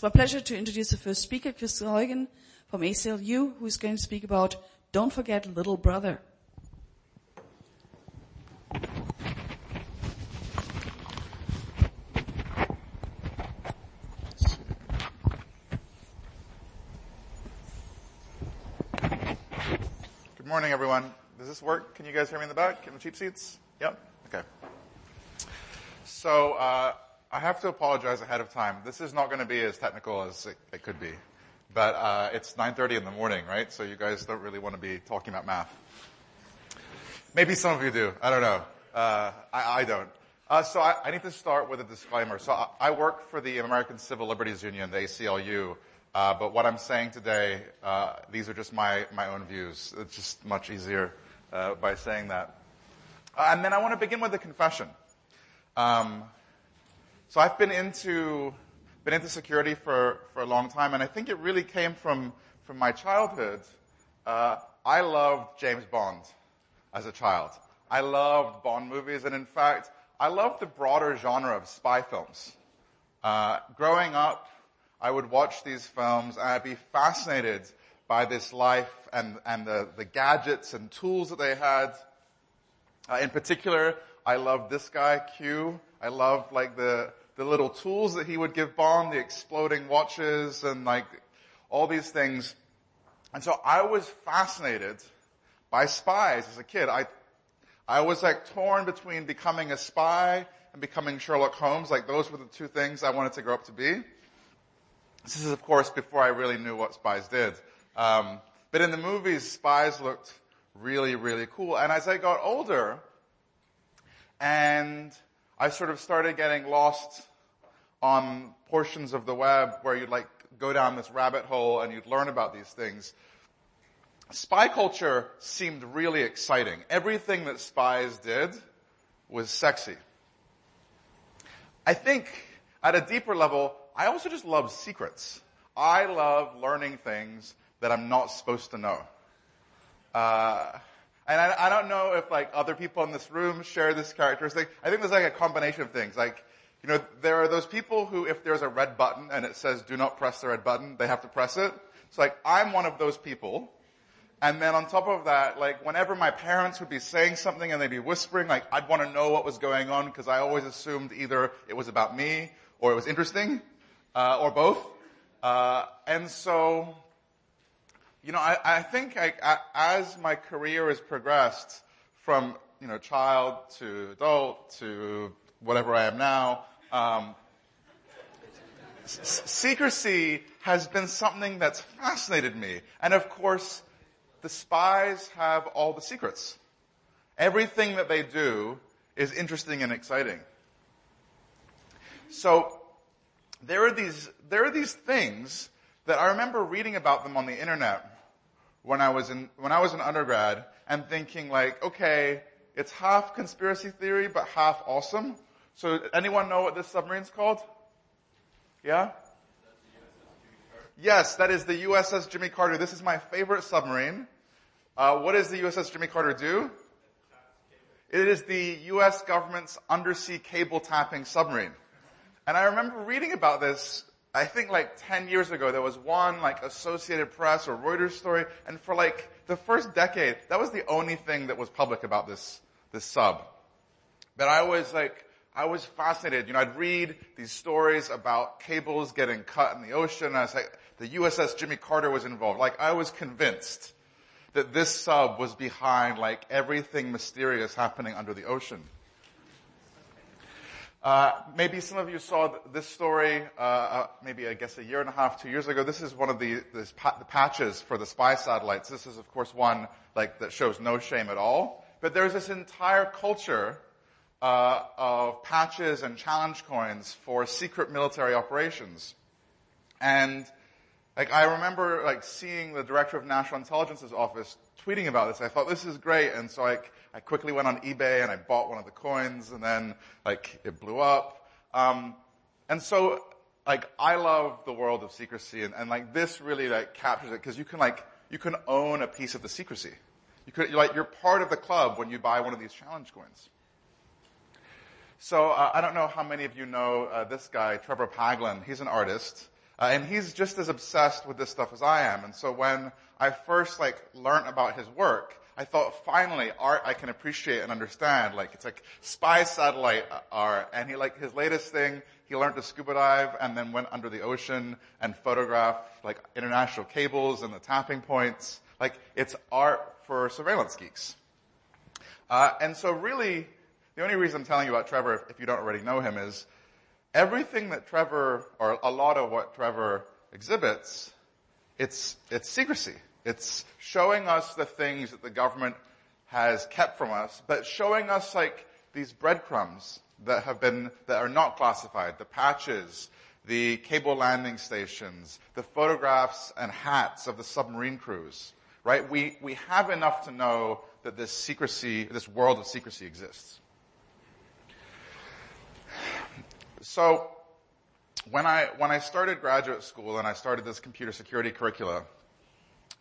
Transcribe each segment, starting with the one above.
It's my pleasure to introduce the first speaker, Soghoian from ACLU, who is going to speak about Don't Forget Little Brother. Good morning, everyone. Does this work? Can you guys hear me in the back, in the cheap seats? Yep? Okay. So, I have to apologize ahead of time. This is not going to be as technical as it could be. But it's 9:30 in the morning, right? So you guys don't really want to be talking about math. Maybe some of you do. I don't know. I don't. So I need to start with a disclaimer. So I work for the American Civil Liberties Union, the ACLU. But what I'm saying today, these are just my own views. It's just much easier by saying that. And then I want to begin with a confession. So I've been into security for a long time, and I think it really came from my childhood. I loved James Bond as a child. I loved Bond movies, and in fact, I loved the broader genre of spy films. Growing up, I would watch these films, and I'd be fascinated by this life and the gadgets and tools that they had. In particular, I loved this guy, Q. I loved like the little tools that he would give Bond, the exploding watches and like all these things. And so I was fascinated by spies as a kid. I was like torn between becoming a spy and becoming Sherlock Holmes. Like those were the two things I wanted to grow up to be. This is, of course, before I really knew what spies did. But in the movies, spies looked really, really cool. And as I got older, and I sort of started getting lost on portions of the web where you'd like go down this rabbit hole and you'd learn about these things, spy culture seemed really exciting. Everything that spies did was sexy. I think at a deeper level, I also just love secrets. I love learning things that I'm not supposed to know. And I don't know if like other people in this room share this characteristic. I think there's like a combination of things. Like, you know, there are those people who, if there's a red button and it says do not press the red button, they have to press it. So like, I'm one of those people. And then on top of that, like whenever my parents would be saying something and they'd be whispering, like I'd want to know what was going on because I always assumed either it was about me or it was interesting, or both. And so, you know, I think as my career has progressed from, you know, child to adult to whatever I am now, secrecy has been something that's fascinated me. And of course, the spies have all the secrets. Everything that they do is interesting and exciting. So there are these things that I remember reading about them on the internet when I was an undergrad and thinking like, okay, it's half conspiracy theory but half awesome. So anyone know what this submarine's called? Yeah? Yes, that is the USS Jimmy Carter. This is my favorite submarine. What does the USS Jimmy Carter do? It is the US government's undersea cable tapping submarine. And I remember reading about this, I think like 10 years ago. There was one like Associated Press or Reuters story, and for like the first decade, that was the only thing that was public about this sub. But I was fascinated. You know, I'd read these stories about cables getting cut in the ocean, and I was like, the USS Jimmy Carter was involved. Like, I was convinced that this sub was behind like everything mysterious happening under the ocean. Maybe some of you saw this story, maybe I guess a year and a half, 2 years ago. This is one of the patches for the spy satellites. This is of course one like that shows no shame at all. But there's this entire culture of patches and challenge coins for secret military operations. And like I remember like seeing the director of National Intelligence's office tweeting about this. I thought this is great, and so I quickly went on eBay and I bought one of the coins, and then like it blew up. And so like I love the world of secrecy, and like this really like captures it because you can own a piece of the secrecy. You're part of the club when you buy one of these challenge coins. So I don't know how many of you know this guy, Trevor Paglen. He's an artist. And he's just as obsessed with this stuff as I am. And so when I first learned about his work, I thought, finally, art I can appreciate and understand. It's like spy satellite art. And his latest thing, he learned to scuba dive and then went under the ocean and photographed international cables and the tapping points. It's art for surveillance geeks. And so really, the only reason I'm telling you about Trevor, if you don't already know him, is everything that Trevor, or a lot of what Trevor exhibits, it's secrecy. It's showing us the things that the government has kept from us, but showing us these breadcrumbs that are not classified, the patches, the cable landing stations, the photographs and hats of the submarine crews, right? We have enough to know that this secrecy, this world of secrecy exists. So, when I started graduate school and I started this computer security curricula,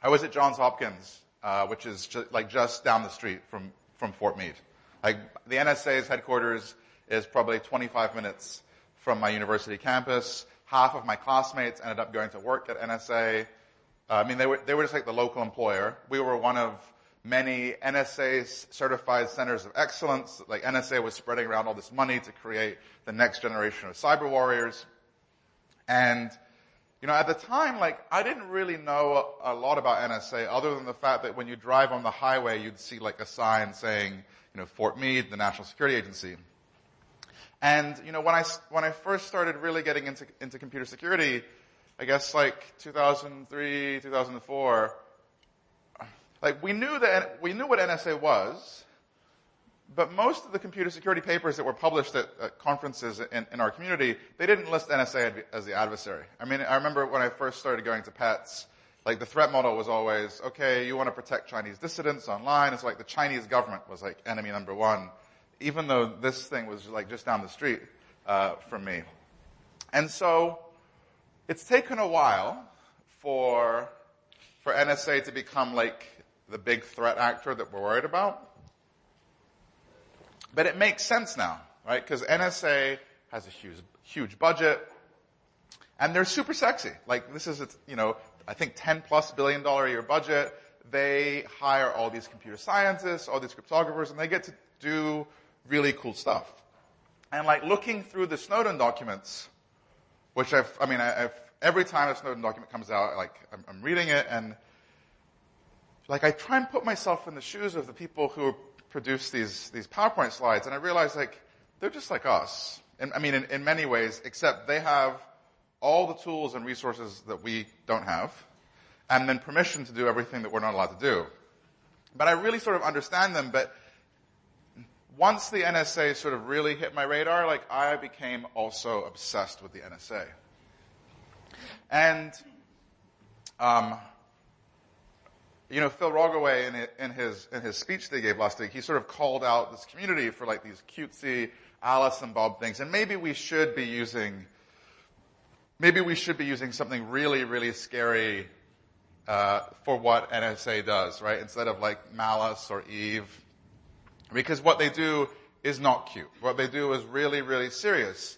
I was at Johns Hopkins, which is just down the street from Fort Meade. The NSA's headquarters is probably 25 minutes from my university campus. Half of my classmates ended up going to work at NSA. They were just the local employer. We were one of many NSA certified centers of excellence. NSA was spreading around all this money to create the next generation of cyber warriors. And at the time, I didn't really know a lot about NSA other than the fact that when you drive on the highway, you'd see a sign saying, Fort Meade, the National Security Agency. And, when I first started really getting into computer security, I guess 2003, 2004, we knew what NSA was, but most of the computer security papers that were published at conferences in our community, they didn't list NSA as the adversary. I remember when I first started going to PETS, the threat model was always, okay, you want to protect Chinese dissidents online. It's the Chinese government was enemy number one, even though this thing was just down the street from me. And so it's taken a while for NSA to become the big threat actor that we're worried about. But it makes sense now, right? Because NSA has a huge budget, and they're super sexy. This is, I think $10+ billion a year budget. They hire all these computer scientists, all these cryptographers, and they get to do really cool stuff. And looking through the Snowden documents, which every time a Snowden document comes out, I'm reading it, and I try and put myself in the shoes of the people who produce these PowerPoint slides, and I realize they're just like us. In many ways, except they have all the tools and resources that we don't have, and then permission to do everything that we're not allowed to do. But I really sort of understand them, but once the NSA sort of really hit my radar, I became also obsessed with the NSA. And, Phil Rogaway in his speech that he gave last week, he sort of called out this community for these cutesy Alice and Bob things, and maybe we should be using something really, really scary for what NSA does, right? Instead of Malice or Eve, because what they do is not cute. What they do is really, really serious.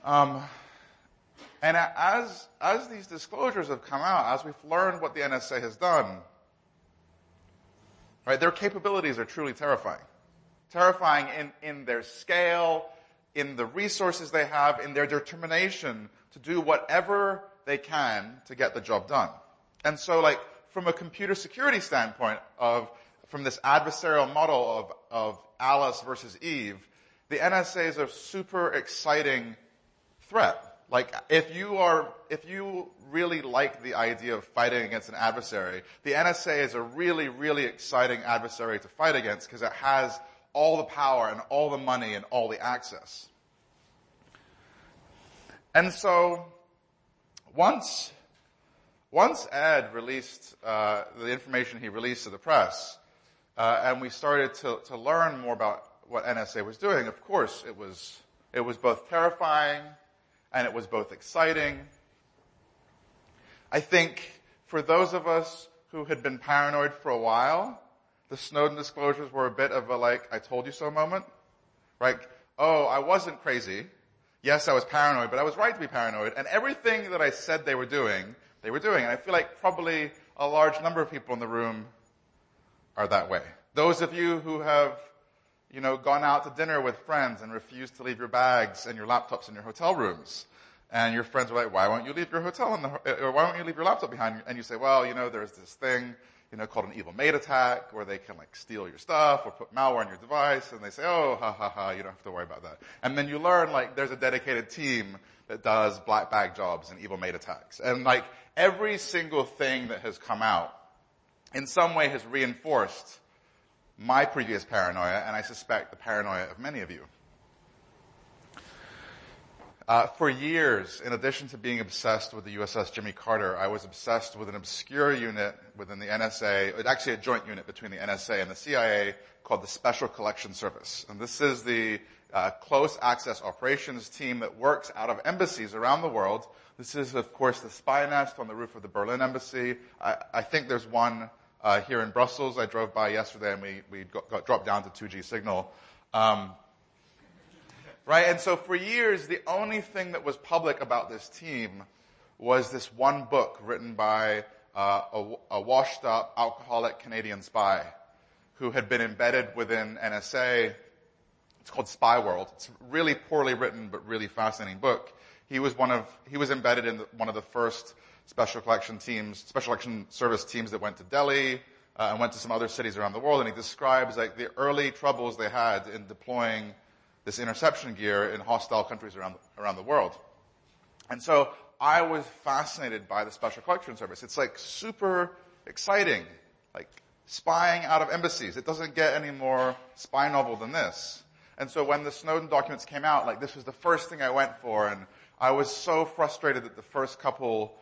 And as these disclosures have come out, as we've learned what the NSA has done, right, their capabilities are truly terrifying. Terrifying in their scale, in the resources they have, in their determination to do whatever they can to get the job done. And so, from a computer security standpoint from this adversarial model of Alice versus Eve, the NSA is a super exciting threat. If you really like the idea of fighting against an adversary, the NSA is a really, really exciting adversary to fight against because it has all the power and all the money and all the access. And so, once Ed released the information he released to the press, and we started to learn more about what NSA was doing, of course, it was both terrifying and it was both exciting. I think for those of us who had been paranoid for a while, the Snowden disclosures were a bit of a I told you so moment. Right? Oh, I wasn't crazy. Yes, I was paranoid, but I was right to be paranoid. And everything that I said they were doing. And I feel like probably a large number of people in the room are that way. Those of you who have, gone out to dinner with friends and refused to leave your bags and your laptops in your hotel rooms. And your friends are like, why won't you leave your or why won't you leave your laptop behind? And you say, well, there's this thing, called an evil maid attack, where they can steal your stuff or put malware on your device. And they say, oh, ha ha ha, you don't have to worry about that. And then you learn, there's a dedicated team that does black bag jobs and evil maid attacks. And every single thing that has come out in some way has reinforced my previous paranoia, and I suspect the paranoia of many of you. For years, in addition to being obsessed with the USS Jimmy Carter, I was obsessed with an obscure unit within the NSA. It's actually a joint unit between the NSA and the CIA called the Special Collection Service. And this is the close access operations team that works out of embassies around the world. This is, of course, the spy nest on the roof of the Berlin embassy. I think there's one here in Brussels. I drove by yesterday and we got dropped down to 2G signal. Right? And so for years, the only thing that was public about this team was this one book written by a washed-up, alcoholic Canadian spy who had been embedded within NSA. It's called Spy World. It's a really poorly written but really fascinating book. He was embedded in one of the first special collection service teams that went to Delhi and went to some other cities around the world. And he describes the early troubles they had in deploying this interception gear in hostile countries around the world. And so I was fascinated by the Special Collection Service. It's super exciting, spying out of embassies. It doesn't get any more spy novel than this. And so when the Snowden documents came out, this was the first thing I went for, and I was so frustrated that the first couple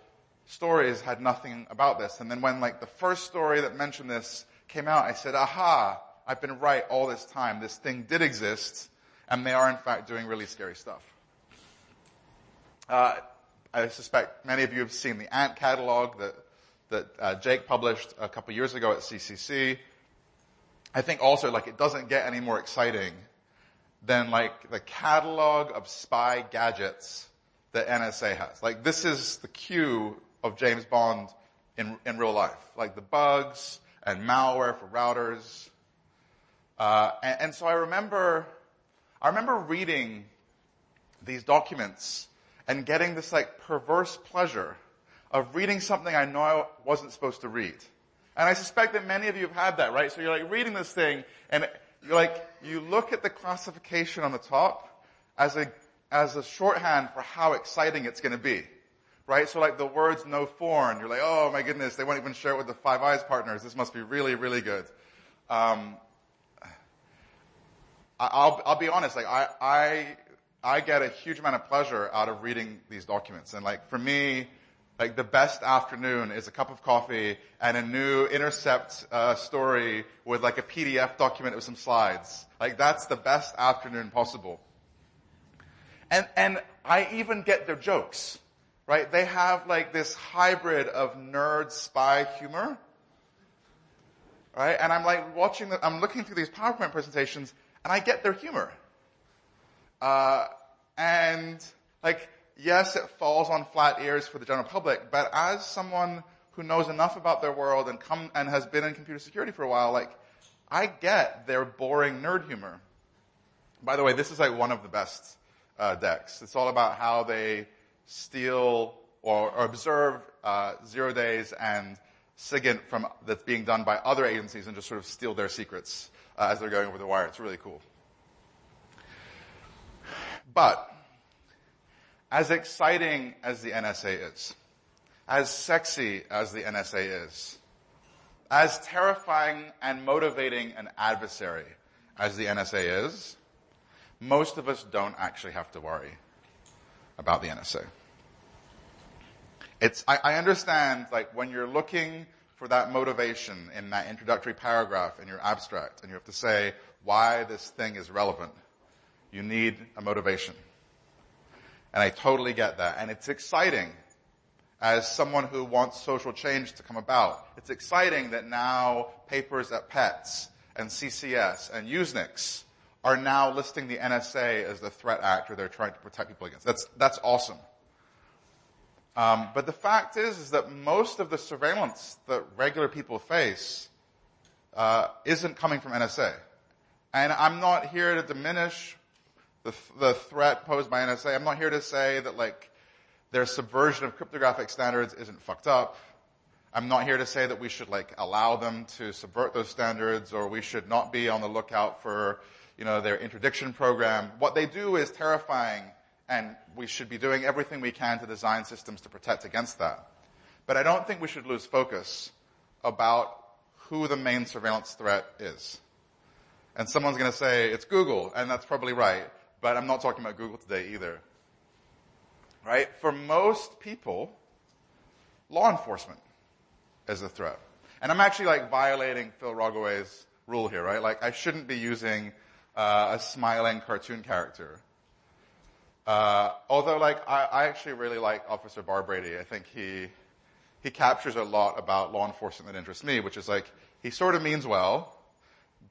stories had nothing about this. And then when the first story that mentioned this came out, I said, aha, I've been right all this time. This thing did exist. And they are, in fact, doing really scary stuff. I suspect many of you have seen the Ant catalog that Jake published a couple years ago at CCC. I think also, it doesn't get any more exciting than, the catalog of spy gadgets that NSA has. This is the queue of James Bond in real life. The bugs and malware for routers. And so I remember reading these documents and getting this perverse pleasure of reading something I know I wasn't supposed to read. And I suspect that many of you have had that, right? So you're reading this thing and you look at the classification on the top as a shorthand for how exciting it's going to be. Right? So the words no foreign, you're oh my goodness, they won't even share it with the Five Eyes partners. This must be really, really good. I'll be honest, I get a huge amount of pleasure out of reading these documents. And for me, the best afternoon is a cup of coffee and a new Intercept story with a PDF document with some slides. That's the best afternoon possible. And I even get their jokes, right? They have this hybrid of nerd spy humor. Right? And I'm I'm looking through these PowerPoint presentations and I get their humor. Yes, it falls on flat ears for the general public, but as someone who knows enough about their world and has been in computer security for a while, I get their boring nerd humor. By the way, this is one of the best decks. It's all about how they steal or observe 0 days and SIGINT that's being done by other agencies and just sort of steal their secrets as they're going over the wire. It's really cool. But as exciting as the NSA is, as sexy as the NSA is, as terrifying and motivating an adversary as the NSA is, most of us don't actually have to worry about the NSA. I understand, when you're looking for that motivation in that introductory paragraph in your abstract, and you have to say why this thing is relevant, you need a motivation. And I totally get that. And it's exciting as someone who wants social change to come about. It's exciting that now papers at PETS and CCS and Usenix are now listing the NSA as the threat actor they're trying to protect people against. That's awesome. But the fact is that most of the surveillance that regular people face isn't coming from NSA. And I'm not here to diminish the threat posed by NSA. I'm not here to say that, like, their subversion of cryptographic standards isn't fucked up. I'm not here to say that we should, like, allow them to subvert those standards, or we should not be on the lookout for, their interdiction program. What they do is terrifying, and we should be doing everything we can to design systems to protect against that. But I don't think we should lose focus about who the main surveillance threat is. And someone's going to say, it's Google, and that's probably right. But I'm not talking about Google today either. Right? For most people, law enforcement is a threat. And I'm actually, like, violating Phil Rogoway's rule here, right? Like, I shouldn't be using a smiling cartoon character. Although, like, I actually really like Officer Barbrady. I think he captures a lot about law enforcement that interests me, which is, like, he sort of means well,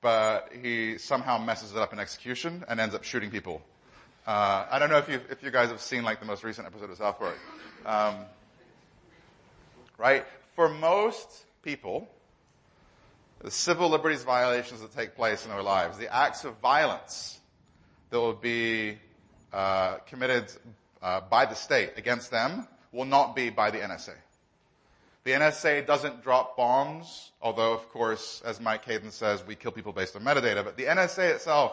but he somehow messes it up in execution and ends up shooting people. I don't know if you guys have seen, like, the most recent episode of South Park. Right? For most people, the civil liberties violations that take place in their lives, the acts of violence that will be committed by the state against them will not be by the NSA. The NSA doesn't drop bombs, although, of course, as Mike Hayden says, we kill people based on metadata, but the NSA itself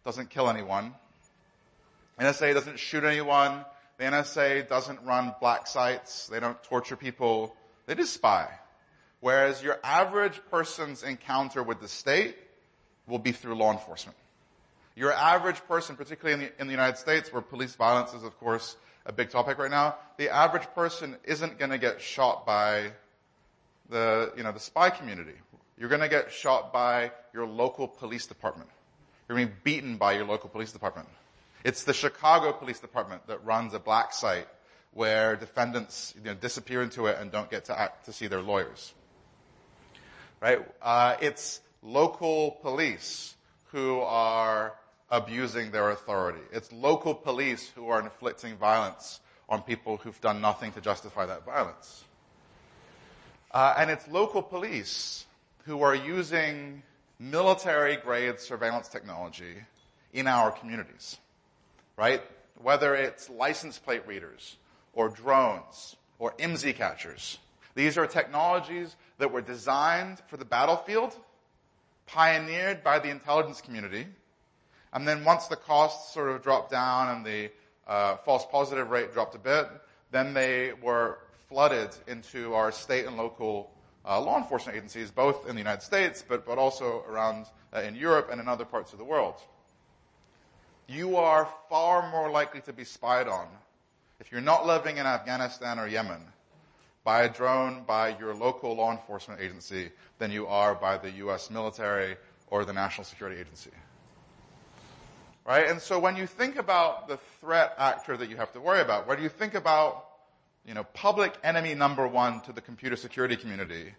doesn't kill anyone. NSA doesn't shoot anyone. The NSA doesn't run black sites. They don't torture people. They just spy. Whereas your average person's encounter with the state will be through law enforcement. Your average person, particularly in the United States, where police violence is, of course, a big topic right now, the average person isn't going to get shot by the spy community. You're going to get shot by your local police department. You're going to be beaten by your local police department. It's the Chicago Police Department that runs a black site where defendants disappear into it and don't get to see their lawyers. Right? It's local police who are abusing their authority. It's local police who are inflicting violence on people who've done nothing to justify that violence. And it's local police who are using military-grade surveillance technology in our communities. Right? Whether it's license plate readers, or drones, or IMSI catchers. These are technologies that were designed for the battlefield, pioneered by the intelligence community, and then once the costs sort of dropped down and the false positive rate dropped a bit, then they were flooded into our state and local law enforcement agencies, both in the United States, but also around in Europe and in other parts of the world. You are far more likely to be spied on if you're not living in Afghanistan or Yemen by a drone by your local law enforcement agency than you are by the U.S. military or the National Security Agency. Right? And so when you think about the threat actor that you have to worry about, when you think about, public enemy number one to the computer security community,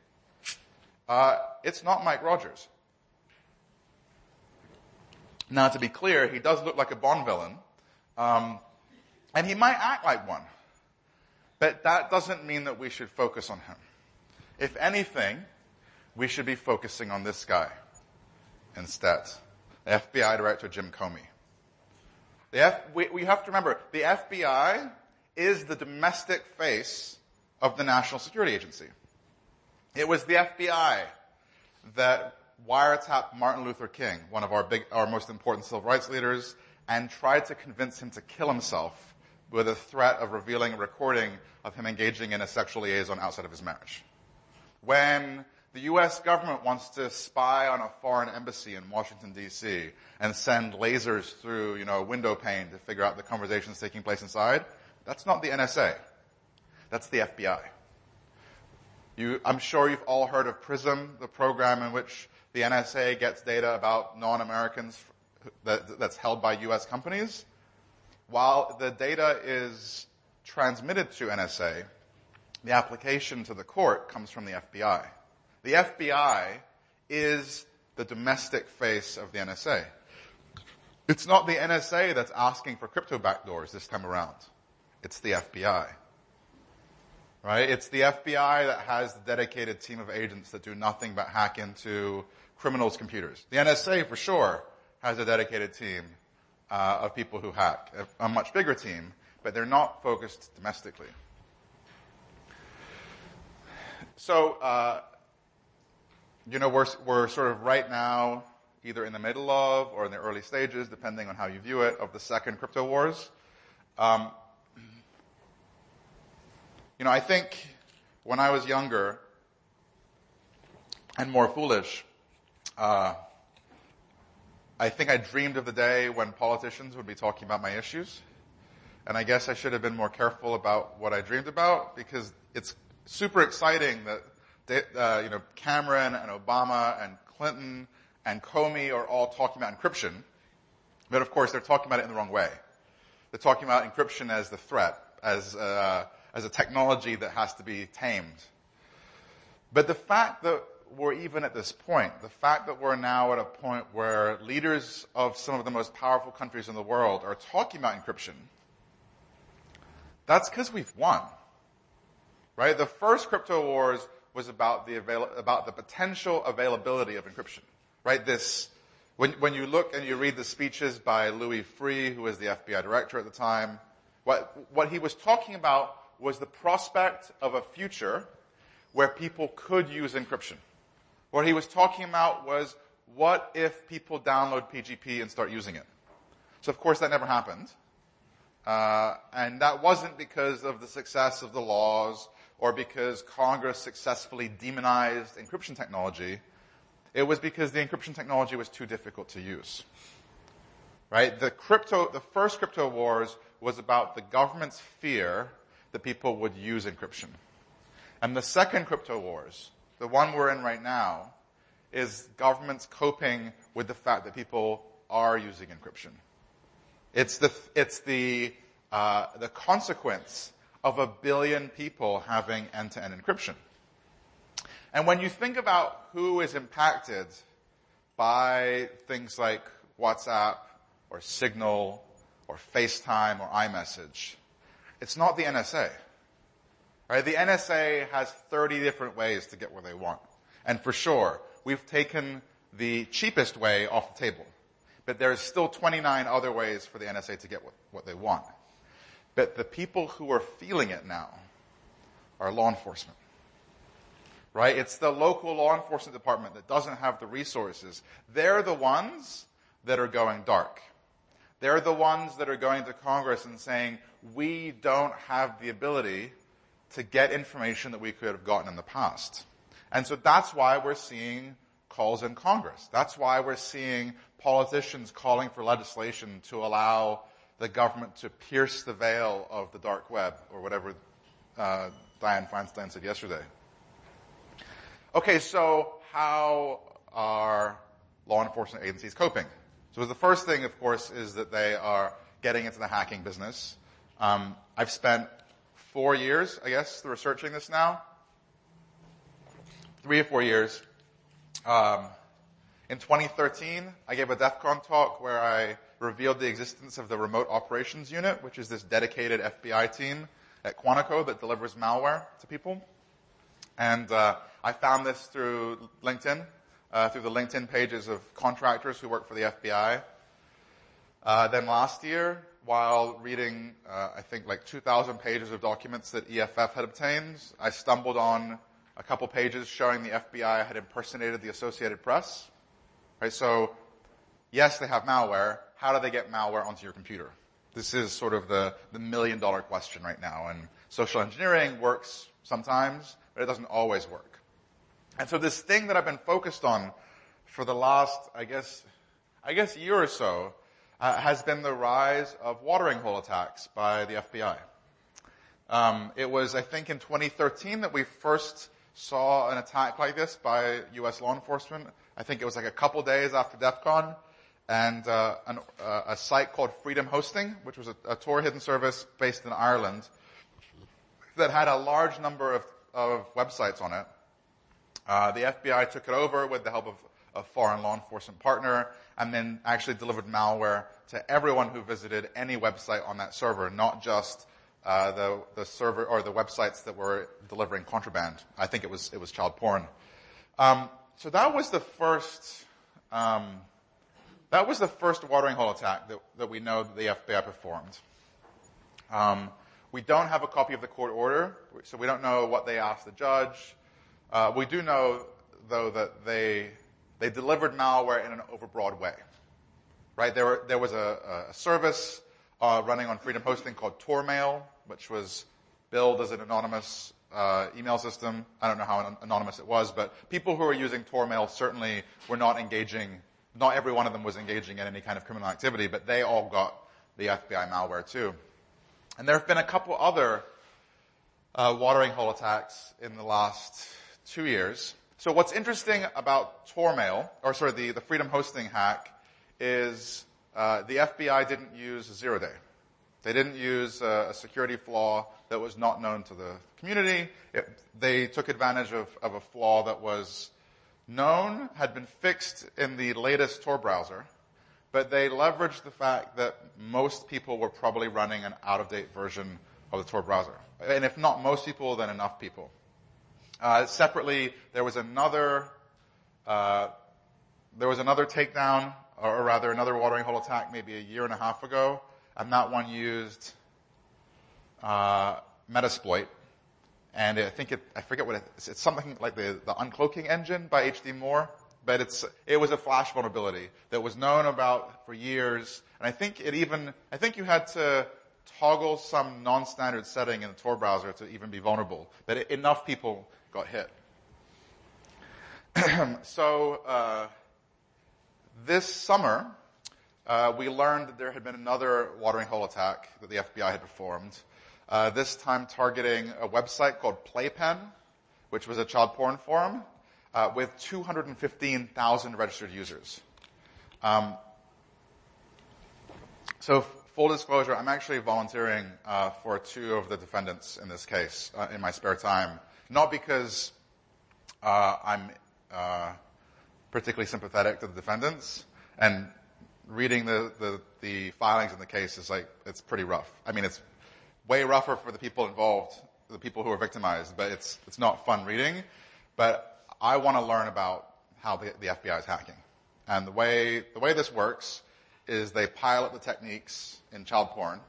it's not Mike Rogers. Now, to be clear, he does look like a Bond villain, and he might act like one. But that doesn't mean that we should focus on him. If anything, we should be focusing on this guy instead, the FBI Director Jim Comey. We have to remember, the FBI is the domestic face of the National Security Agency. It was the FBI that wiretapped Martin Luther King, one of our most important civil rights leaders, and tried to convince him to kill himself with a threat of revealing a recording of him engaging in a sexual liaison outside of his marriage. When the U.S. government wants to spy on a foreign embassy in Washington, D.C., and send lasers through, a window pane to figure out the conversations taking place inside, that's not the NSA. That's the FBI. I'm sure you've all heard of PRISM, the program in which the NSA gets data about non-Americans that's held by U.S. companies. While the data is transmitted to NSA, the application to the court comes from the FBI. The FBI is the domestic face of the NSA. It's not the NSA that's asking for crypto backdoors this time around. It's the FBI. Right? It's the FBI that has the dedicated team of agents that do nothing but hack into criminals' computers. The NSA, for sure, has a dedicated team of people who hack, a much bigger team, but they're not focused domestically. So, we're sort of right now either in the middle of or in the early stages, depending on how you view it, of the second crypto wars. I think when I was younger and more foolish, I think I dreamed of the day when politicians would be talking about my issues. And I guess I should have been more careful about what I dreamed about, because it's super exciting that Cameron and Obama and Clinton and Comey are all talking about encryption. But of course, they're talking about it in the wrong way. They're talking about encryption as the threat, as a technology that has to be tamed. But the fact that we're even at this point, the fact that we're now at a point where leaders of some of the most powerful countries in the world are talking about encryption, that's because we've won. Right? The first crypto wars was about the potential availability of encryption. Right? When you look and you read the speeches by Louis Freeh, who was the FBI director at the time, what he was talking about was the prospect of a future where people could use encryption. What he was talking about was, what if people download PGP and start using it? So of course that never happened. And that wasn't because of the success of the laws or because Congress successfully demonized encryption technology. It was because the encryption technology was too difficult to use. Right? The first crypto wars was about the government's fear that people would use encryption. And the second crypto wars, the one we're in right now, is governments coping with the fact that people are using encryption. It's the consequence of 1 billion people having end-to-end encryption. And when you think about who is impacted by things like WhatsApp or Signal or FaceTime or iMessage, it's not the NSA. Right? The NSA has 30 different ways to get where they want. And for sure, we've taken the cheapest way off the table. But there's still 29 other ways for the NSA to get what they want. But the people who are feeling it now are law enforcement. Right? It's the local law enforcement department that doesn't have the resources. They're the ones that are going dark. They're the ones that are going to Congress and saying, we don't have the ability to get information that we could have gotten in the past. And so that's why we're seeing calls in Congress. That's why we're seeing politicians calling for legislation to allow the government to pierce the veil of the dark web, or whatever Dianne Feinstein said yesterday. Okay, so how are law enforcement agencies coping? So the first thing, of course, is that they are getting into the hacking business. I've spent 4 years, I guess, researching this now. 3 or 4 years. In 2013, I gave a DEF CON talk where I revealed the existence of the Remote Operations Unit, which is this dedicated FBI team at Quantico that delivers malware to people. And I found this through LinkedIn, through the LinkedIn pages of contractors who work for the FBI. Then last year, while reading, I think, like 2,000 pages of documents that EFF had obtained, I stumbled on a couple pages showing the FBI had impersonated the Associated Press. Right? So, yes, they have malware. How do they get malware onto your computer? This is sort of the million-dollar question right now. And social engineering works sometimes, but it doesn't always work. And so this thing that I've been focused on for the last, I guess year or so, has been the rise of watering hole attacks by the FBI. It was, I think, in 2013 that we first saw an attack like this by U.S. law enforcement. I think it was like a couple days after DEF CON. And a site called Freedom Hosting, which was a Tor hidden service based in Ireland, that had a large number of websites on it. The FBI took it over with the help a foreign law enforcement partner, and then actually delivered malware to everyone who visited any website on that server, not just the server or the websites that were delivering contraband. I think it was child porn. So that was the first watering hole attack that we know that the FBI performed. We don't have a copy of the court order, so we don't know what they asked the judge. We do know, though, that they delivered malware in an overbroad way. Right? There was a service running on Freedom Hosting called Tormail, which was billed as an anonymous email system. I don't know how anonymous it was, but people who were using Tormail certainly were not engaging. Not every one of them was engaging in any kind of criminal activity, but they all got the FBI malware too. And there have been a couple other watering hole attacks in the last 2 years. So what's interesting about Tormail, the Freedom Hosting hack, is the FBI didn't use zero-day. They didn't use a security flaw that was not known to the community. They took advantage of a flaw that was known, had been fixed in the latest Tor browser, but they leveraged the fact that most people were probably running an out-of-date version of the Tor browser. And if not most people, then enough people. Separately, there was another takedown, or rather another watering hole attack maybe a year and a half ago, and that one used Metasploit. And I forget what it's something like the uncloaking engine by H.D. Moore. But it was a flash vulnerability that was known about for years. And I think you had to toggle some non-standard setting in the Tor browser to even be vulnerable. But enough people got hit. So this summer, we learned that there had been another watering hole attack that the FBI had performed. This time targeting a website called Playpen, which was a child porn forum. With 215,000 registered users. So full disclosure, I'm actually volunteering for 2 of the defendants in this case in my spare time. Not because I'm particularly sympathetic to the defendants, and reading the filings in the case is it's pretty rough. I mean, it's way rougher for the people involved, the people who are victimized, but it's not fun reading. But I want to learn about how the FBI is hacking. And the way this works is they pilot the techniques in child porn,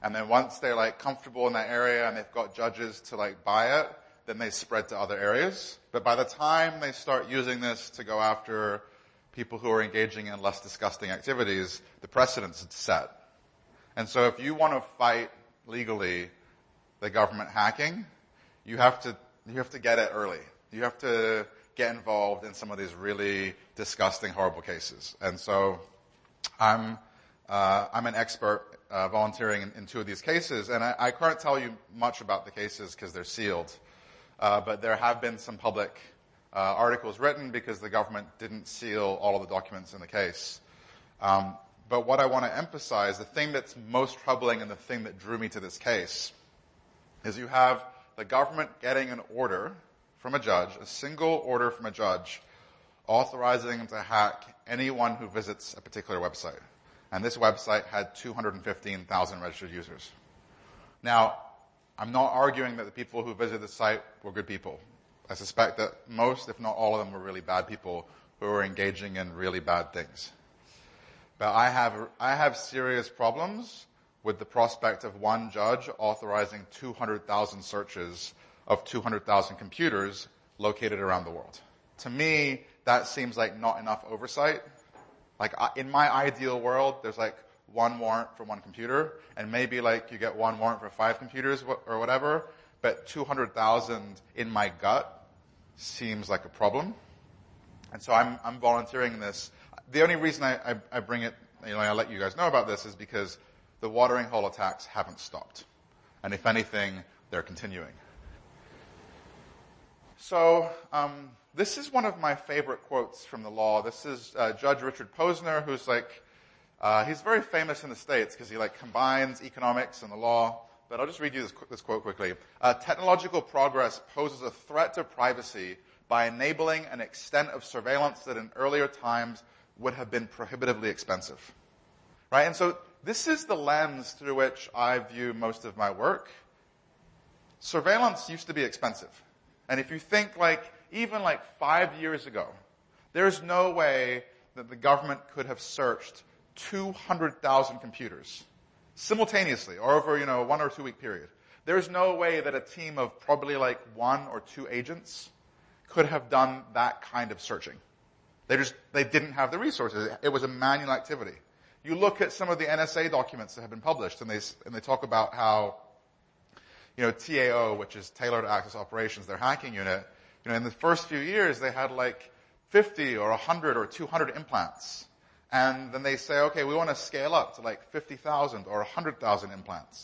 and then once they're comfortable in that area and they've got judges to buy it, then they spread to other areas. But by the time they start using this to go after people who are engaging in less disgusting activities, the precedent's set. And so if you want to fight legally the government hacking, you have to get it early. You have to get involved in some of these really disgusting, horrible cases. And so I'm an expert volunteering in 2 of these cases, and I can't tell you much about the cases because they're sealed. But there have been some public articles written because the government didn't seal all of the documents in the case. But what I want to emphasize, the thing that's most troubling and the thing that drew me to this case, is you have the government getting an order from a judge, a single order from a judge, authorizing them to hack anyone who visits a particular website. And this website had 215,000 registered users. Now, I'm not arguing that the people who visited the site were good people. I suspect that most, if not all of them, were really bad people who were engaging in really bad things. But I have serious problems with the prospect of one judge authorizing 200,000 searches of 200,000 computers located around the world. To me, that seems like not enough oversight. In my ideal world, there's 1 warrant for 1 computer, and maybe you get 1 warrant for 5 computers or whatever, but 200,000 in my gut seems like a problem. And so I'm volunteering in this. The only reason I bring it, I let you guys know about this is because the watering hole attacks haven't stopped. And if anything, they're continuing. So this is one of my favorite quotes from the law. This is Judge Richard Posner, who's he's very famous in the States because he combines economics and the law. But I'll just read you this quote quickly. Technological progress poses a threat to privacy by enabling an extent of surveillance that in earlier times would have been prohibitively expensive. Right? And so this is the lens through which I view most of my work. Surveillance used to be expensive. And if you think even 5 years ago, there's no way that the government could have searched 200,000 computers simultaneously or over, 1 or 2 week period. There's no way that a team of probably 1 or 2 agents could have done that kind of searching. They didn't have the resources. It was a manual activity. You look at some of the NSA documents that have been published, and they talk about how, TAO, which is Tailored Access Operations, their hacking unit, in the first few years they had 50 or 100 or 200 implants. And then they say, okay, we want to scale up to 50,000 or 100,000 implants.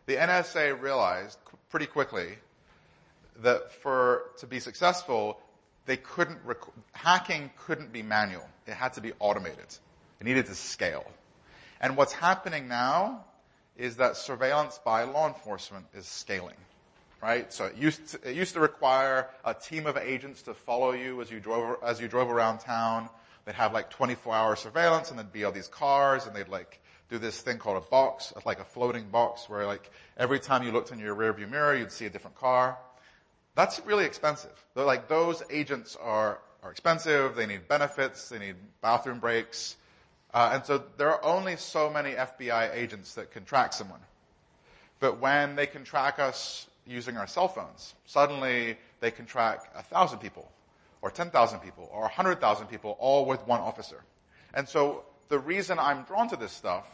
The NSA realized pretty quickly that to be successful, hacking couldn't be manual. It had to be automated. It needed to scale. And what's happening now is that surveillance by law enforcement is scaling. Right? So it used to require a team of agents to follow you as you drove around town. They'd have 24-hour surveillance, and there'd be all these cars, and they'd do this thing called a box, a floating box, where every time you looked in your rearview mirror, you'd see a different car. That's really expensive. Those agents are expensive. They need benefits. They need bathroom breaks. And so there are only so many FBI agents that can track someone. But when they can track us using our cell phones, suddenly they can track 1,000 people, or 10,000 people, or 100,000 people, all with one officer. And so the reason I'm drawn to this stuff,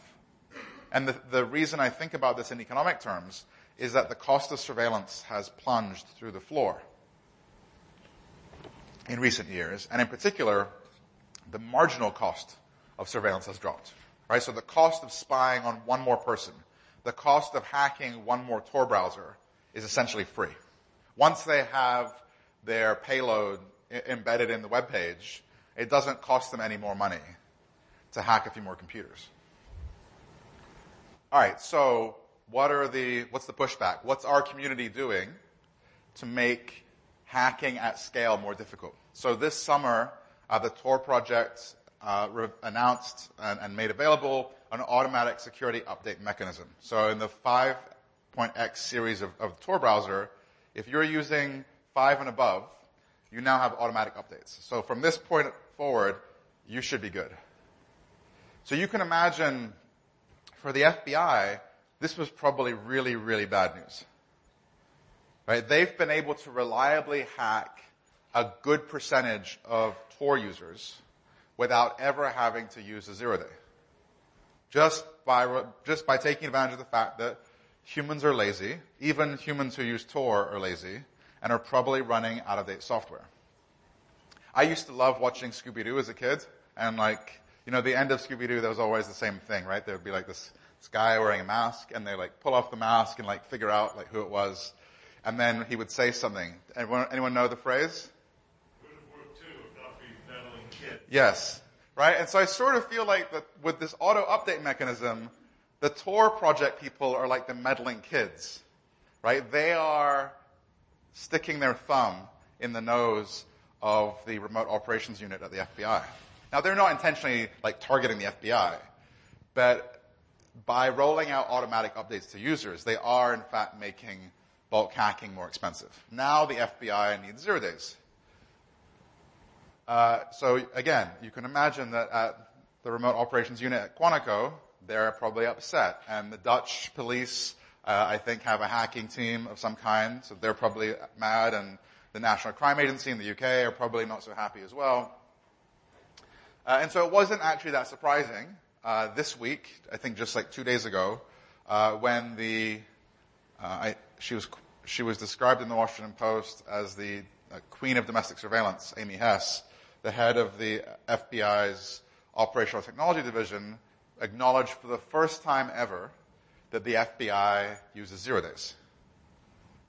and the reason I think about this in economic terms, is that the cost of surveillance has plunged through the floor in recent years. And in particular, the marginal cost of surveillance has dropped. Right? So the cost of spying on one more person, the cost of hacking one more Tor browser is essentially free. Once they have their payload embedded in the web page, it doesn't cost them any more money to hack a few more computers. All right, so what's the pushback? What's our community doing to make hacking at scale more difficult? So this summer, the Tor project announced and made available an automatic security update mechanism. So in the 5.x series of the Tor browser, if you're using 5 and above, you now have automatic updates. So from this point forward, you should be good. So you can imagine for the FBI, this was probably really, really bad news. Right? They've been able to reliably hack a good percentage of Tor users without ever having to use a zero-day. Just by taking advantage of the fact that humans are lazy, even humans who use Tor are lazy, and are probably running out-of-date software. I used to love watching Scooby-Doo as a kid, and the end of Scooby-Doo, there was always the same thing, right? There would be this guy wearing a mask, and they pull off the mask and figure out who it was, and then he would say something. Anyone know the phrase? Would have worked too if not for you meddling kids. Yes. Right? And so I sort of feel that with this auto update mechanism, the Tor project people are like the meddling kids. Right? They are sticking their thumb in the nose of the remote operations unit at the FBI. Now, they're not intentionally targeting the FBI, but by rolling out automatic updates to users, they are in fact making bulk hacking more expensive. Now the FBI needs 0 days. So again, you can imagine that at the remote operations unit at Quantico, they're probably upset. And the Dutch police, I think, have a hacking team of some kind, so they're probably mad. And the National Crime Agency in the UK are probably not so happy as well. And so it wasn't actually that surprising this week, I think just 2 days ago, when she was described in the Washington Post as the queen of domestic surveillance, Amy Hess, the head of the FBI's Operational Technology Division, acknowledged for the first time ever that the FBI uses 0 days.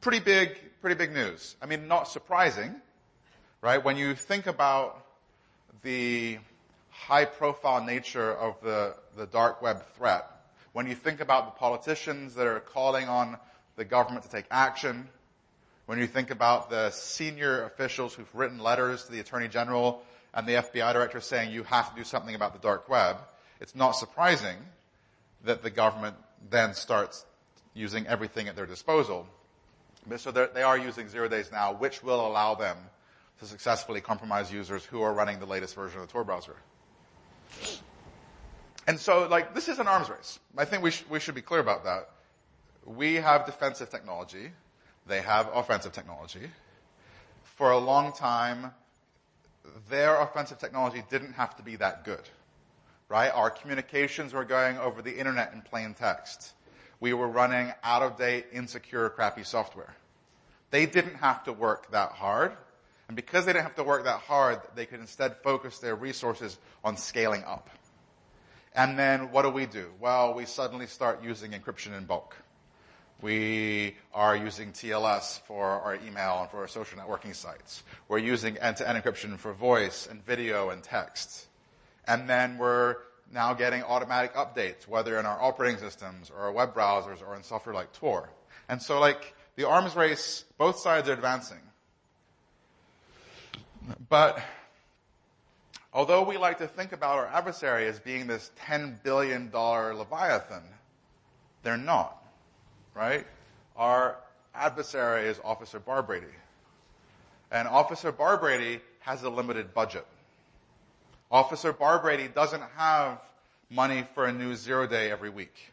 Pretty big news. I mean, not surprising, right? When you think about the high-profile nature of the dark web threat, when you think about the politicians that are calling on the government to take action, when you think about the senior officials who've written letters to the Attorney General and the FBI Director saying you have to do something about the dark web, it's not surprising that the government then starts using everything at their disposal. So they are using 0 days now, which will allow them to successfully compromise users who are running the latest version of the Tor browser. And so, this is an arms race. I think we should be clear about that. We have defensive technology. They have offensive technology. For a long time, their offensive technology didn't have to be that good, right? Our communications were going over the internet in plain text. We were running out-of-date, insecure, crappy software. They didn't have to work that hard. And because they didn't have to work that hard, they could instead focus their resources on scaling up. And then what do? Well, we suddenly start using encryption in bulk. We are using TLS for our email and for our social networking sites. We're using end-to-end encryption for voice and video and text. And then we're now getting automatic updates, whether in our operating systems or our web browsers or in software like Tor. And so, the arms race, both sides are advancing. But although we like to think about our adversary as being this $10 billion Leviathan, they're not, right? Our adversary is Officer Barbrady. And Officer Barbrady has a limited budget. Officer Barbrady doesn't have money for a new 0 day every week.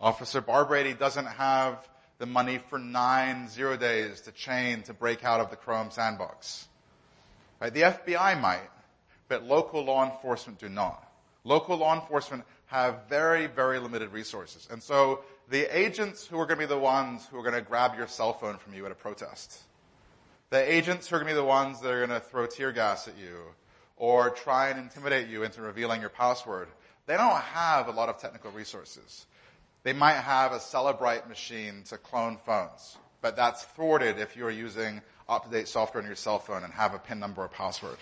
Officer Barbrady doesn't have the money for 9 0 days to break out of the Chrome sandbox. Right? The FBI might, but local law enforcement do not. Local law enforcement have very, very limited resources. And so the agents who are going to be the ones who are going to grab your cell phone from you at a protest, the agents who are going to be the ones that are going to throw tear gas at you or try and intimidate you into revealing your password, they don't have a lot of technical resources. They might have a Celebrite machine to clone phones, but that's thwarted if you're using up-to-date software on your cell phone and have a PIN number or password.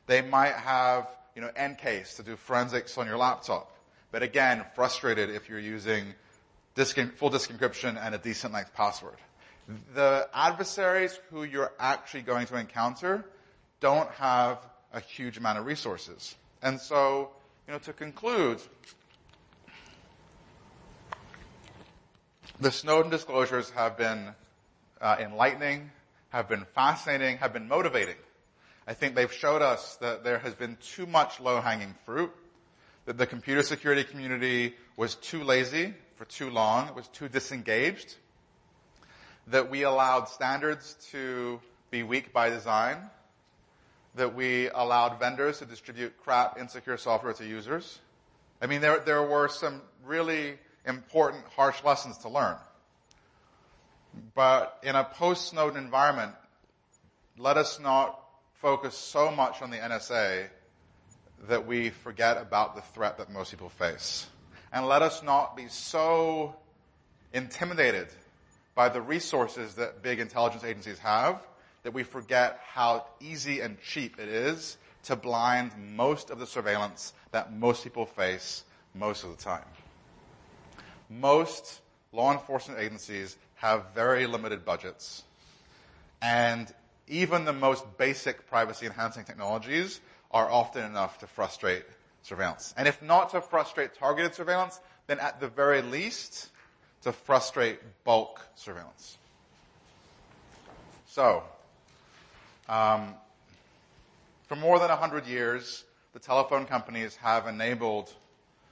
They might have, Encase to do forensics on your laptop, but again, frustrated if you're using full disk encryption and a decent-length password. The adversaries who you're actually going to encounter don't have a huge amount of resources. And so, to conclude, the Snowden disclosures have been enlightening, have been fascinating, have been motivating. I think they've showed us that there has been too much low-hanging fruit, that the computer security community was too lazy for too long, it was too disengaged, that we allowed standards to be weak by design, that we allowed vendors to distribute crap, insecure software to users. I mean, there were some really important, harsh lessons to learn. But in a post-Snowden environment, let us not focus so much on the NSA that we forget about the threat that most people face. And let us not be so intimidated by the resources that big intelligence agencies have that we forget how easy and cheap it is to blind most of the surveillance that most people face most of the time. Most law enforcement agencies have very limited budgets, and even the most basic privacy-enhancing technologies are often enough to frustrate surveillance. And if not to frustrate targeted surveillance, then at the very least, to frustrate bulk surveillance. So, for more than 100 years, the telephone companies have enabled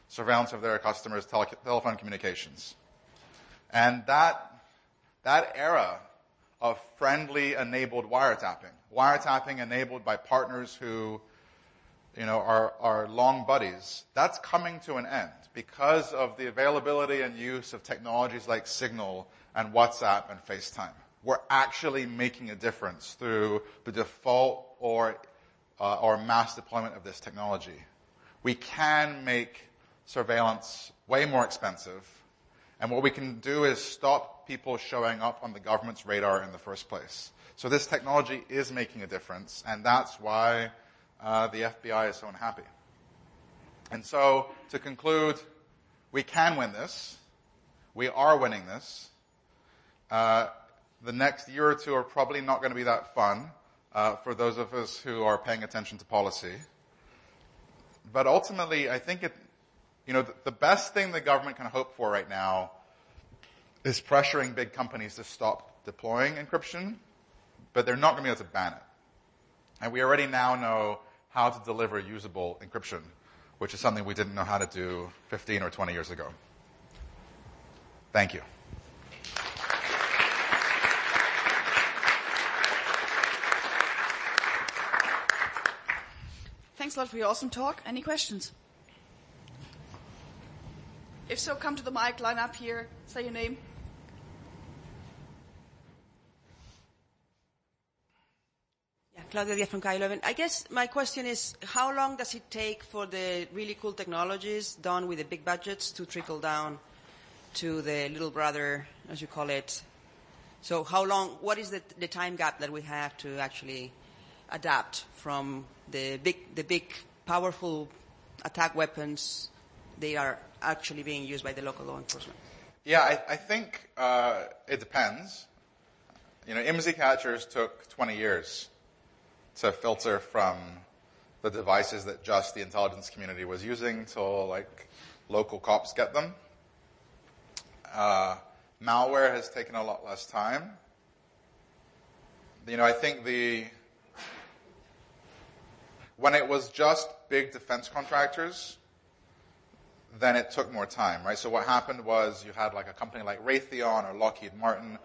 surveillance of their customers' telephone communications. And that era of friendly enabled wiretapping enabled by partners who, are long buddies, that's coming to an end because of the availability and use of technologies like Signal and WhatsApp and FaceTime. We're actually making a difference through the default or mass deployment of this technology. We can make surveillance way more expensive, and what we can do is stop people showing up on the government's radar in the first place. So this technology is making a difference, and that's why the FBI is so unhappy. And so, to conclude, we can win this. We are winning this. the next year or two are probably not going to be that fun for those of us who are paying attention to policy. But ultimately, I think the best thing the government can hope for right now is pressuring big companies to stop deploying encryption, but they're not going to be able to ban it. And we already now know how to deliver usable encryption, which is something we didn't know how to do 15 or 20 years ago. Thank you. Thanks a lot for your awesome talk. Any questions? If so, come to the mic, line up here, say your name. Claudia Diaz from K11. I guess my question is, how long does it take for the really cool technologies done with the big budgets to trickle down to the little brother, as you call it? So how long, what is the time gap that we have to actually adapt from the big, powerful attack weapons they are actually being used by the local law enforcement? Yeah, I think it depends. IMSI catchers took 20 years to filter from the devices that just the intelligence community was using till local cops get them. Malware has taken a lot less time. I think when it was just big defense contractors, then it took more time, right? So what happened was you had a company like Raytheon or Lockheed Martin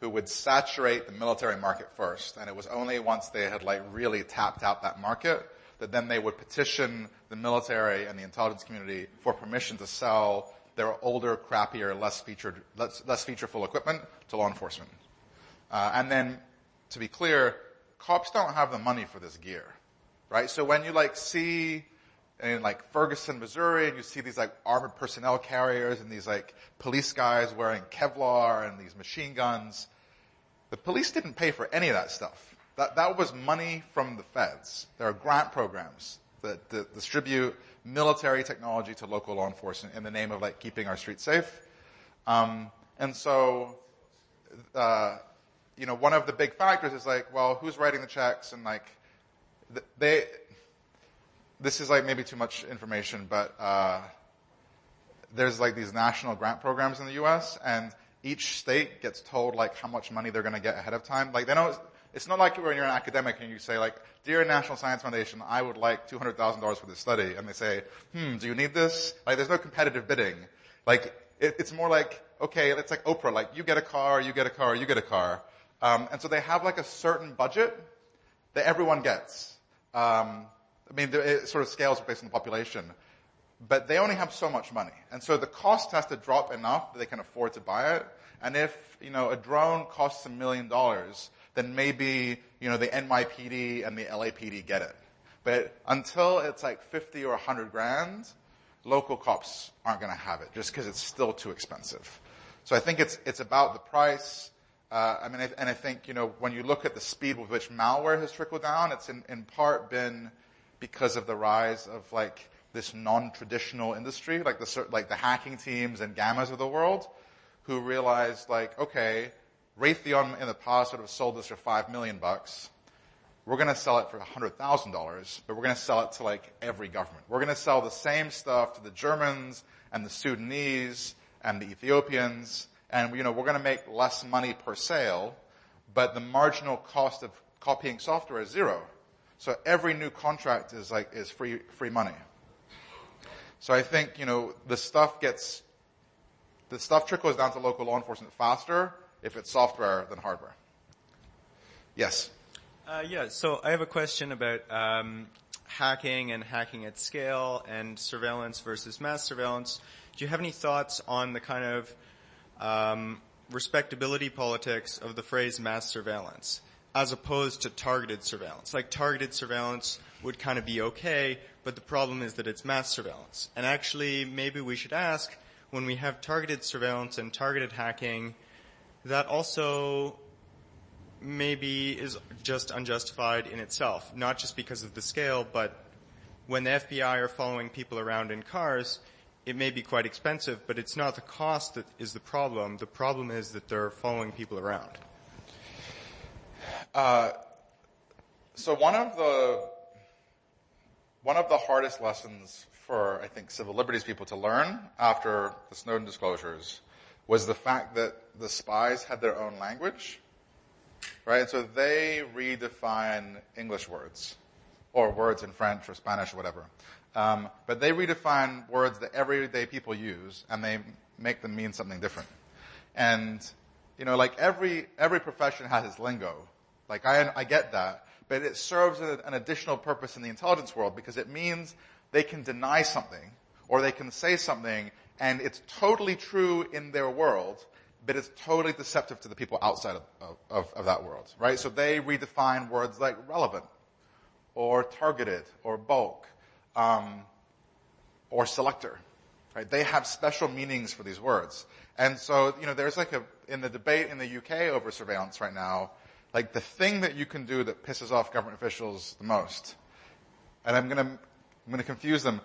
who would saturate the military market first, and it was only once they had really tapped out that market that then they would petition the military and the intelligence community for permission to sell their older, crappier, less featureful equipment to law enforcement. And then, to be clear, cops don't have the money for this gear, right? So when you see in Ferguson, Missouri, and you see these armored personnel carriers and these police guys wearing Kevlar and these machine guns, the police didn't pay for any of that stuff. That was money from the feds. There are grant programs that distribute military technology to local law enforcement in the name of keeping our streets safe. And so, one of the big factors is well, who's writing the checks? And this is maybe too much information, but there's these national grant programs in the U.S. and each state gets told how much money they're going to get ahead of time. They don't. It's not like when you're an academic and you say Dear National Science Foundation, I would like $200,000 for this study, and they say, do you need this? There's no competitive bidding. It's more okay, it's like Oprah, you get a car, you get a car, you get a car. And so they have a certain budget that everyone gets. It sort of scales based on the population. But they only have so much money. And so the cost has to drop enough that they can afford to buy it. And if, a drone costs $1 million, then maybe, the NYPD and the LAPD get it. But until it's 50 or 100 grand, local cops aren't going to have it just because it's still too expensive. So I think it's about the price. And I think, when you look at the speed with which malware has trickled down, it's in part been because of the rise of this non-traditional industry, the hacking teams and Gammas of the world, who realized okay, Raytheon in the past sort of sold this for $5 million. We're going to sell it for $100,000, but we're going to sell it to every government. We're going to sell the same stuff to the Germans and the Sudanese and the Ethiopians, and we're going to make less money per sale, but the marginal cost of copying software is zero. So every new contract is free money. So I think, the stuff trickles down to local law enforcement faster if it's software than hardware. Yes. So I have a question about hacking and hacking at scale and surveillance versus mass surveillance. Do you have any thoughts on the kind of respectability politics of the phrase mass surveillance as opposed to targeted surveillance? Targeted surveillance would kind of be okay, but the problem is that it's mass surveillance. And actually, maybe we should ask, when we have targeted surveillance and targeted hacking, that also maybe is just unjustified in itself, not just because of the scale, but when the FBI are following people around in cars, it may be quite expensive, but it's not the cost that is the problem. The problem is that they're following people around. So one of the hardest lessons for, I think, civil liberties people to learn after the Snowden disclosures was the fact that the spies had their own language, right? And so they redefine English words, or words in French or Spanish or whatever. But they redefine words that everyday people use, and they make them mean something different. And, like every profession has its lingo. Like I get that, but it serves an additional purpose in the intelligence world because it means they can deny something or they can say something and it's totally true in their world, but it's totally deceptive to the people outside of that world, right? So they redefine words like relevant or targeted or bulk or selector, right? They have special meanings for these words. And so, there's in the debate in the UK over surveillance right now, like the thing that you can do that pisses off government officials the most, and I'm gonna confuse them.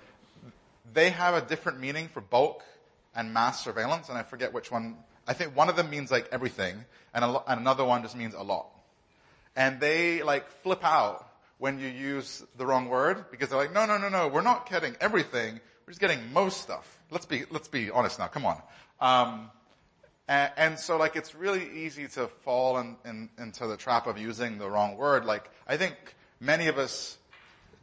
They have a different meaning for bulk and mass surveillance, and I forget which one. I think one of them means like everything, and another one just means a lot. And they flip out when you use the wrong word because they're like, no, we're not getting everything. We're just getting most stuff. Let's be honest now. Come on. And so it's really easy to fall into the trap of using the wrong word. I think many of us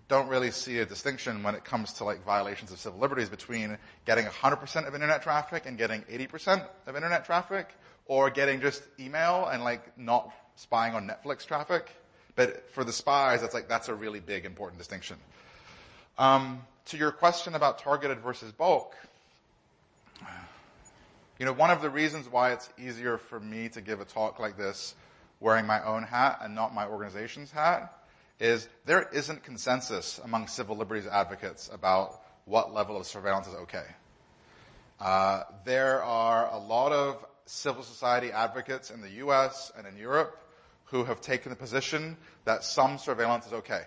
don't really see a distinction when it comes to violations of civil liberties between getting 100% of internet traffic and getting 80% of internet traffic, or getting just email and not spying on Netflix traffic. But for the spies, that's a really big, important distinction. To your question about targeted versus bulk, one of the reasons why it's easier for me to give a talk like this wearing my own hat and not my organization's hat is there isn't consensus among civil liberties advocates about what level of surveillance is okay. There are a lot of civil society advocates in the US and in Europe who have taken the position that some surveillance is okay.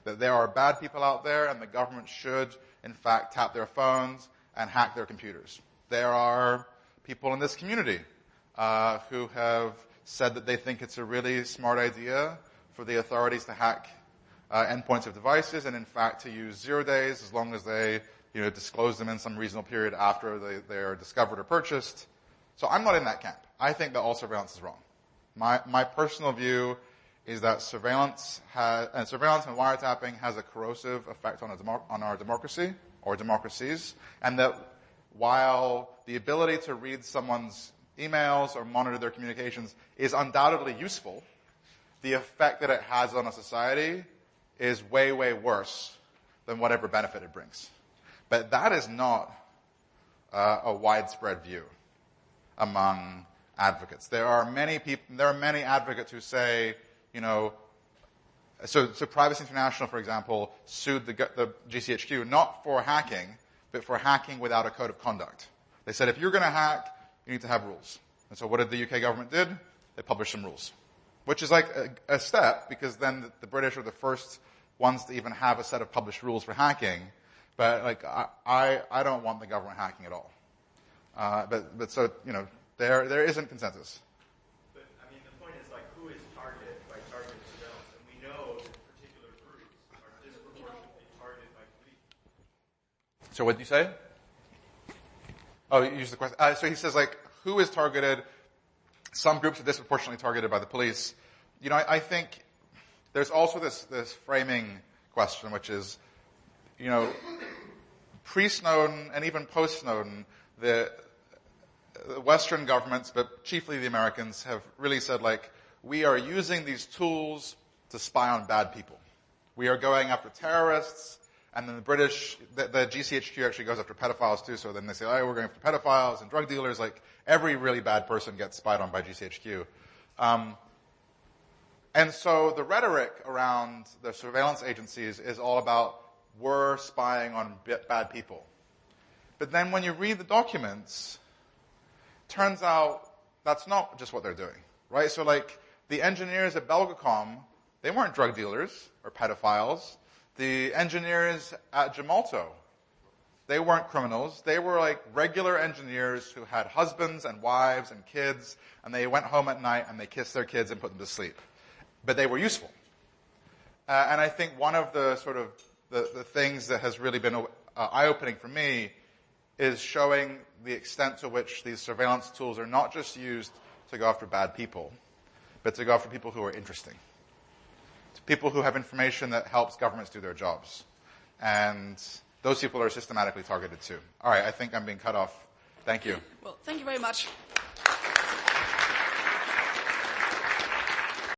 That there are bad people out there and the government should, in fact, tap their phones and hack their computers. There are people in this community who have said that they think it's a really smart idea for the authorities to hack endpoints of devices and, in fact, to use 0 days as long as they disclose them in some reasonable period after they're discovered or purchased. So I'm not in that camp. I think that all surveillance is wrong. My personal view is that surveillance and wiretapping has a corrosive effect on our democracy or democracies, and that while the ability to read someone's emails or monitor their communications is undoubtedly useful, the effect that it has on a society is way, way worse than whatever benefit it brings. But that is not a widespread view among advocates. There are many advocates who say, so Privacy International, for example, sued the GCHQ not for hacking, but for hacking without a code of conduct. They said, if you're going to hack, you need to have rules. And so what did the UK government did? They published some rules, which is a step, because then the British are the first ones to even have a set of published rules for hacking. But I don't want the government hacking at all. But so, there isn't consensus. But I mean, the point is who is targeted by targeted surveillance? And we know that particular groups are disproportionately targeted by police. So what did you say? Oh, you used the question. So he says, who is targeted? Some groups are disproportionately targeted by the police. I think there's also this framing question, which is, pre-Snowden and even post-Snowden, the Western governments, but chiefly the Americans, have really said, we are using these tools to spy on bad people. We are going after terrorists. And then the British, the GCHQ actually goes after pedophiles too, so then they say, we're going after pedophiles and drug dealers. Every really bad person gets spied on by GCHQ. And so the rhetoric around the surveillance agencies is all about, we're spying on bad people. But then when you read the documents, turns out that's not just what they're doing, right? So the engineers at Belgacom, they weren't drug dealers or pedophiles. The engineers at Gemalto, they weren't criminals. They were regular engineers who had husbands and wives and kids, and they went home at night and they kissed their kids and put them to sleep. but they were useful. And I think one of the sort of the things that has really been eye-opening for me is showing the extent to which these surveillance tools are not just used to go after bad people, but to go after people who are interesting, to people who have information that helps governments do their jobs. And those people are systematically targeted too. All right, I think I'm being cut off. Thank you. Well, thank you very much.